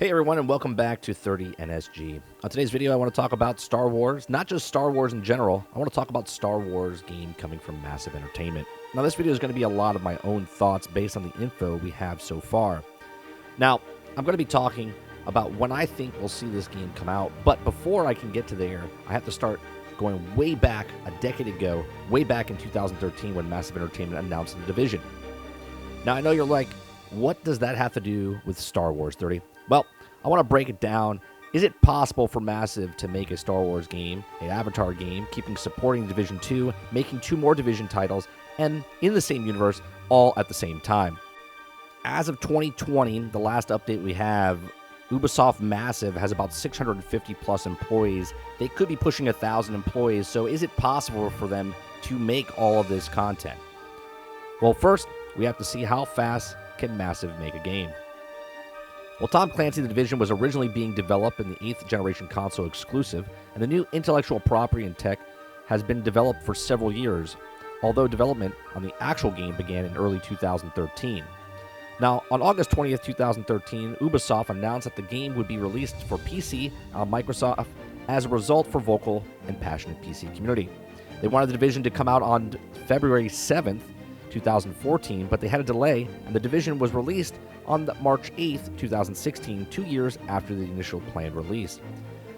Hey everyone, and welcome back to 30 NSG. On today's video, I want to talk about Star Wars, not just Star Wars in general. I want to talk about Star Wars game coming from Massive Entertainment. Now, this video is going to be a lot of my own thoughts based on the info we have so far. Now, I'm going to be talking about when I think we'll see this game come out, but before I can get to there, I have to start going way back a decade ago, way back in 2013 when Massive Entertainment announced The Division. Now, I know you're like, what does that have to do with Star Wars 30? Well, I want to break it down. Is it possible for Massive to make a Star Wars game, an Avatar game, keeping supporting Division 2, making 2 more Division titles, and in the same universe, all at the same time? As of 2020, the last update we have, Ubisoft Massive has about 650 plus employees. They could be pushing 1,000 employees, so is it possible for them to make all of this content? Well, first, we have to see how fast can Massive make a game. Well, Tom Clancy: The Division was originally being developed in the 8th generation console exclusive, and the new intellectual property and tech has been developed for several years, although development on the actual game began in early 2013. Now, on August 20th, 2013, Ubisoft announced that the game would be released for PC on Microsoft as a result for vocal and passionate PC community. They wanted The Division to come out on February 7th, 2014, but they had a delay, and The Division was released on March 8th, 2016, 2 years after the initial planned release.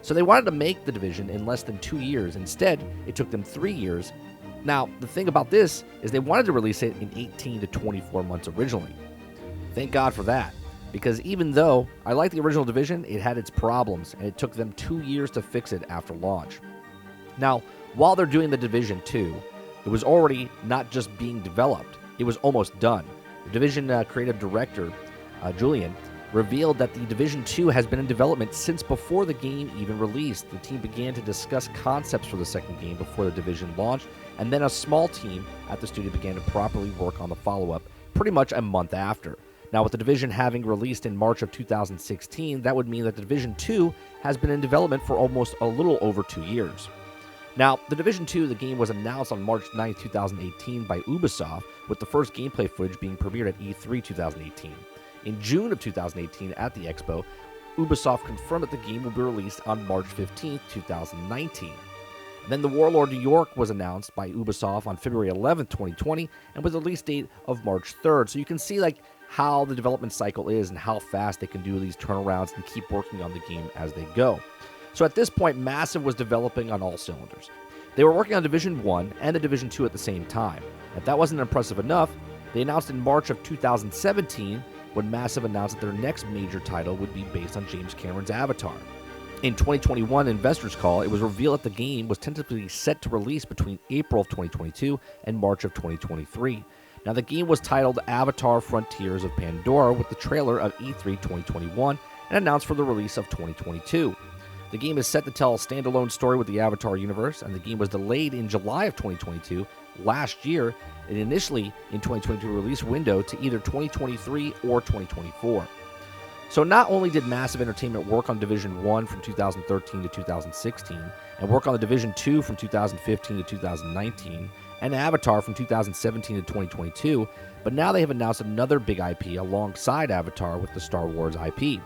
So they wanted to make The Division in less than 2 years. Instead, it took them 3 years. Now, the thing about this is they wanted to release it in 18 to 24 months originally. Thank God for that, because even though I like the original Division, it had its problems, and it took them 2 years to fix it after launch. Now, while they're doing The Division 2, it was already not just being developed, it was almost done. The Division creative director, Julian, revealed that The Division 2 has been in development since before the game even released. The team began to discuss concepts for the second game before The Division launched, and then a small team at the studio began to properly work on the follow-up pretty much a month after. Now, with The Division having released in March of 2016, that would mean that The Division 2 has been in development for almost a little over 2 years. Now, The Division 2, the game was announced on March 9, 2018 by Ubisoft, with the first gameplay footage being premiered at E3 2018. In June of 2018 at the Expo, Ubisoft confirmed that the game will be released on March 15, 2019. And then The Warlord New York was announced by Ubisoft on February 11, 2020, and with a release date of March 3rd. So you can see how the development cycle is and how fast they can do these turnarounds and keep working on the game as they go. So at this point, Massive was developing on all cylinders. They were working on Division 1 and the Division 2 at the same time. If that wasn't impressive enough, they announced in March of 2017 when Massive announced that their next major title would be based on James Cameron's Avatar. In 2021 investors call, it was revealed that the game was tentatively set to release between April of 2022 and March of 2023. Now, the game was titled Avatar: Frontiers of Pandora with the trailer of E3 2021 and announced for the release of 2022. The game is set to tell a standalone story with the Avatar universe, and the game was delayed in July of 2022 last year, and initially in 2022 release window to either 2023 or 2024. So not only did Massive Entertainment work on Division 1 from 2013 to 2016, and work on the Division 2 from 2015 to 2019, and Avatar from 2017 to 2022, but now they have announced another big IP alongside Avatar with the Star Wars IP.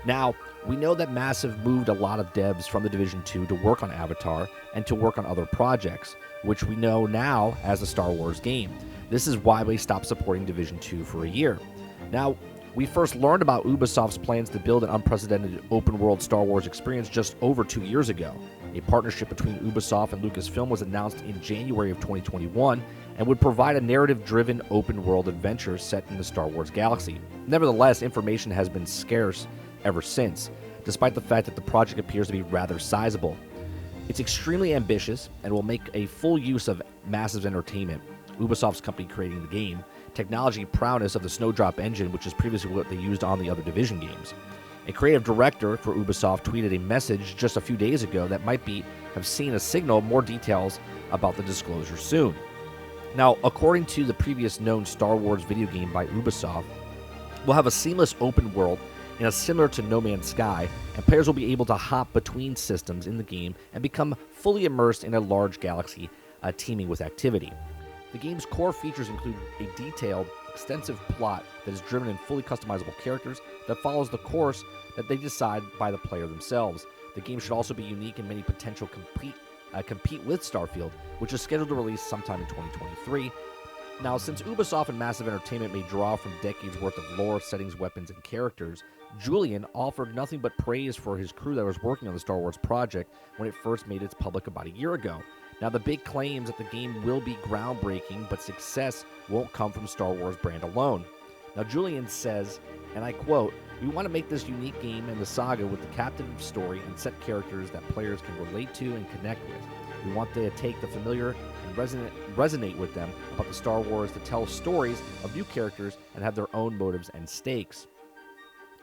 Now, we know that Massive moved a lot of devs from the Division 2 to work on Avatar and to work on other projects, which we know now as a Star Wars game. This is why they stopped supporting Division 2 for a year. Now, we first learned about Ubisoft's plans to build an unprecedented open-world Star Wars experience just over 2 years ago. A partnership between Ubisoft and Lucasfilm was announced in January of 2021 and would provide a narrative-driven open-world adventure set in the Star Wars galaxy. Nevertheless, information has been scarce ever since, despite the fact that the project appears to be rather sizable. It's extremely ambitious and will make a full use of Massive Entertainment, Ubisoft's company creating the game, technology prowess of the Snowdrop engine, which is previously what they used on the other Division games. A creative director for Ubisoft tweeted a message just a few days ago that might have seen a signal more details about the disclosure soon. Now, according to the previous known Star Wars video game by Ubisoft, we'll have a seamless open world in a similar to No Man's Sky, and players will be able to hop between systems in the game and become fully immersed in a large galaxy teeming with activity. The game's core features include a detailed extensive plot that is driven in fully customizable characters that follows the course that they decide by the player themselves. The game should also be unique in many potential compete with Starfield, which is scheduled to release sometime in 2023. Now, since Ubisoft and Massive Entertainment may draw from decades worth of lore, settings, weapons, and characters, Julian offered nothing but praise for his crew that was working on the Star Wars project when it first made its public about a year ago. Now, the big claims that the game will be groundbreaking, but success won't come from Star Wars brand alone. Now, Julian says, and I quote, "We want to make this unique game and the saga with the captivating story and set characters that players can relate to and connect with. We want to take the familiar and resonate with them about the Star Wars to tell stories of new characters and have their own motives and stakes."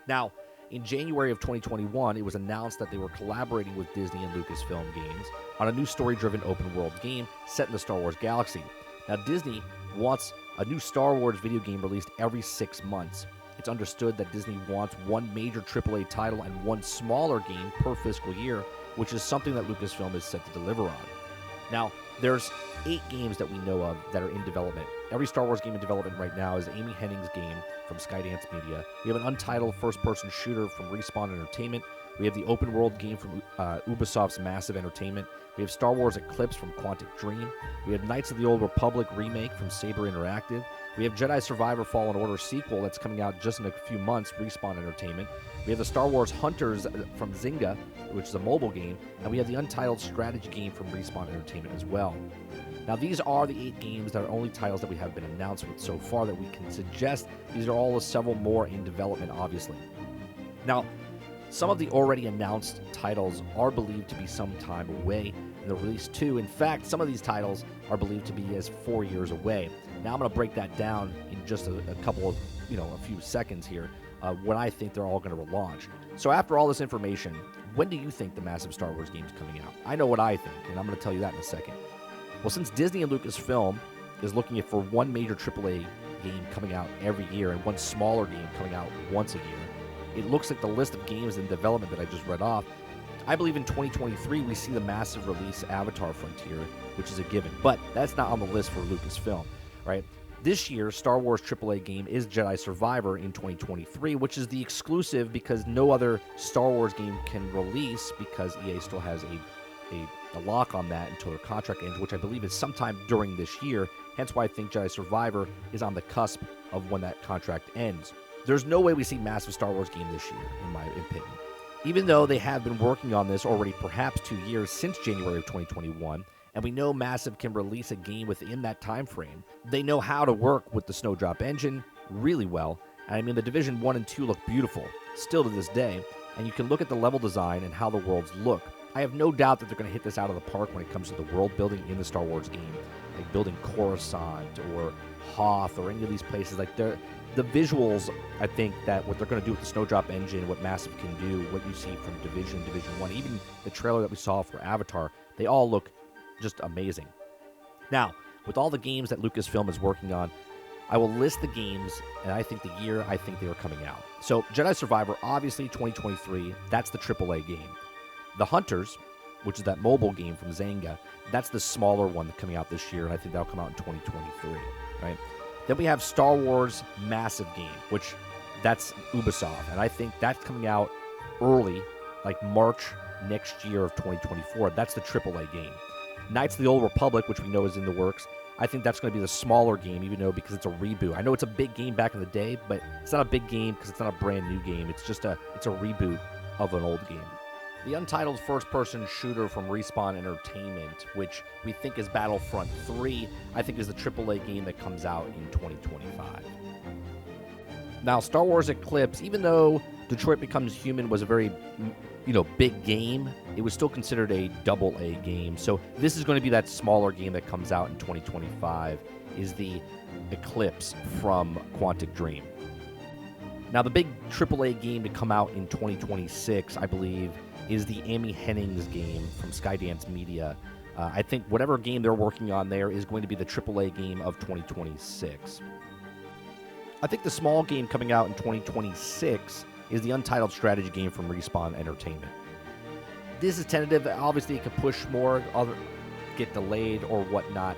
Now, in January of 2021, it was announced that they were collaborating with Disney and Lucasfilm Games on a new story-driven open-world game set in the Star Wars galaxy. Now, Disney wants a new Star Wars video game released every 6 months. It's understood that Disney wants one major AAA title and one smaller game per fiscal year, which is something that Lucasfilm is set to deliver on. Now, there's 8 games that we know of that are in development. Every Star Wars game in development right now is Amy Hennig's game from Skydance Media. We have an Untitled first-person shooter from Respawn Entertainment. We have the open-world game from Ubisoft's Massive Entertainment. We have Star Wars Eclipse from Quantic Dream. We have Knights of the Old Republic Remake from Saber Interactiv. We have Jedi Survivor Fallen Order sequel that's coming out just in a few months, Respawn Entertainment. We have the Star Wars Hunters from Zynga, which is a mobile game. And we have the Untitled strategy game from Respawn Entertainment as well. Now, these are the 8 games that are only titles that we have been announced with so far that we can suggest. These are all several more in development, obviously. Now, some of the already announced titles are believed to be some time away in the release too. In fact, some of these titles are believed to be as 4 years away. Now, I'm going to break that down in just a couple of, a few seconds here, when I think they're all going to launch. So after all this information, when do you think the massive Star Wars game is coming out? I know what I think, and I'm going to tell you that in a second. Well, since Disney and Lucasfilm is looking for one major AAA game coming out every year and one smaller game coming out once a year, it looks like the list of games in development that I just read off, I believe in 2023 we see the massive release Avatar Frontier, which is a given. But that's not on the list for Lucasfilm, right? This year's Star Wars AAA game is Jedi Survivor in 2023, which is the exclusive because no other Star Wars game can release because EA still has a lock on that until their contract ends, which I believe is sometime during this year. Hence why I think Jedi Survivor is on the cusp of when that contract ends. There's no way we see massive Star Wars game this year, in my opinion. Even though they have been working on this already perhaps 2 years since January of 2021, and we know Massive can release a game within that time frame, they know how to work with the Snowdrop engine really well. And I mean, the Division 1 and 2 look beautiful, still to this day, and you can look at the level design and how the worlds look. I have no doubt that they're going to hit this out of the park when it comes to the world building in the Star Wars game, like building Coruscant or Hoth or any of these places. Like the visuals, I think that what they're going to do with the Snowdrop engine, what Massive can do, what you see from Division 1, even the trailer that we saw for Avatar, they all look just amazing. Now, with all the games that Lucasfilm is working on, I will list the games, and I think the year I think they are coming out. So, Jedi Survivor, obviously 2023, that's the AAA game. The Hunters, which is that mobile game from Zynga, that's the smaller one coming out this year, and I think that'll come out in 2023, right? Then we have Star Wars Massive game, which that's Ubisoft, and I think that's coming out early, like March next year of 2024. That's the AAA game. Knights of the Old Republic, which we know is in the works, I think that's going to be the smaller game, even though because it's a reboot. I know it's a big game back in the day, but it's not a big game because it's not a brand new game. It's just it's a reboot of an old game. The Untitled first-person shooter from Respawn Entertainment, which we think is Battlefront 3, I think is the AAA game that comes out in 2025. Now, Star Wars Eclipse, even though Detroit Becomes Human was a very, big game, it was still considered a AA game. So this is going to be that smaller game that comes out in 2025, is the Eclipse from Quantic Dream. Now, the big AAA game to come out in 2026, I believe, is the Amy Hennig's game from Skydance Media. I think whatever game they're working on there is going to be the AAA game of 2026. I think the small game coming out in 2026 is the Untitled strategy game from Respawn Entertainment. This is tentative. Obviously, it could push more, get delayed or whatnot.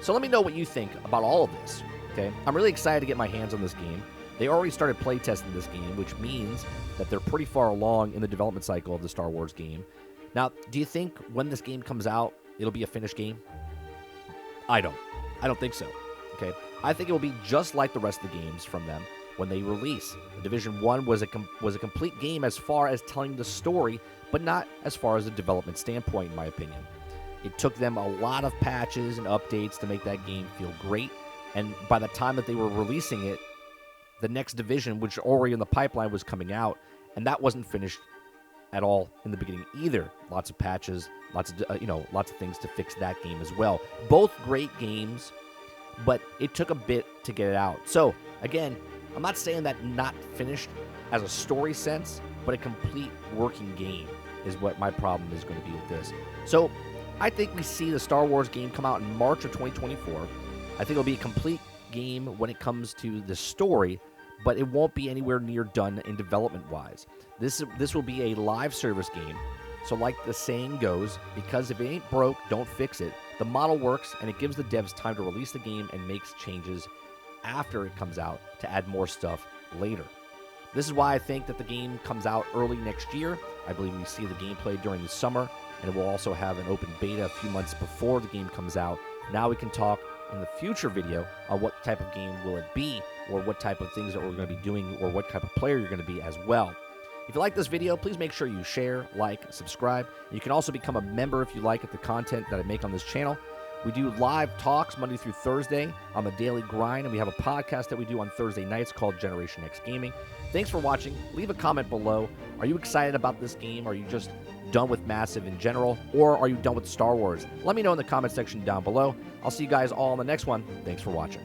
So let me know what you think about all of this. Okay, I'm really excited to get my hands on this game. They already started playtesting this game, which means that they're pretty far along in the development cycle of the Star Wars game. Now, do you think when this game comes out, it'll be a finished game? I don't. I don't think so. Okay, I think it will be just like the rest of the games from them when they release. The Division 1 was a complete game as far as telling the story, but not as far as a development standpoint, in my opinion. It took them a lot of patches and updates to make that game feel great, and by the time that they were releasing it, the next Division, which already in the pipeline, was coming out, and that wasn't finished at all in the beginning either. Lots of patches, lots of things to fix that game as well. Both great games, but it took a bit to get it out. So again, I'm not saying that not finished as a story sense, but a complete working game is what my problem is going to be with this. So I think we see the Star Wars game come out in March of 2024. I think it'll be a complete game when it comes to the story, but it won't be anywhere near done in development-wise. This will be a live service game. So like the saying goes, because if it ain't broke, don't fix it. The model works, and it gives the devs time to release the game and makes changes after it comes out to add more stuff later. This is why I think that the game comes out early next year. I believe we see the gameplay during the summer, and it will also have an open beta a few months before the game comes out. Now we can talk in the future video on what type of game will it be, or what type of things that we're going to be doing, or what type of player you're going to be as well. If you like this video, please make sure you share, like, subscribe. You can also become a member if you like the content that I make on this channel. We do live talks Monday through Thursday on the Daily Grind, and we have a podcast that we do on Thursday nights called Generation X Gaming. Thanks for watching. Leave a comment below. Are you excited about this game? Are you just done with Massive in general? Or are you done with Star Wars? Let me know in the comment section down below. I'll see you guys all in the next one. Thanks for watching.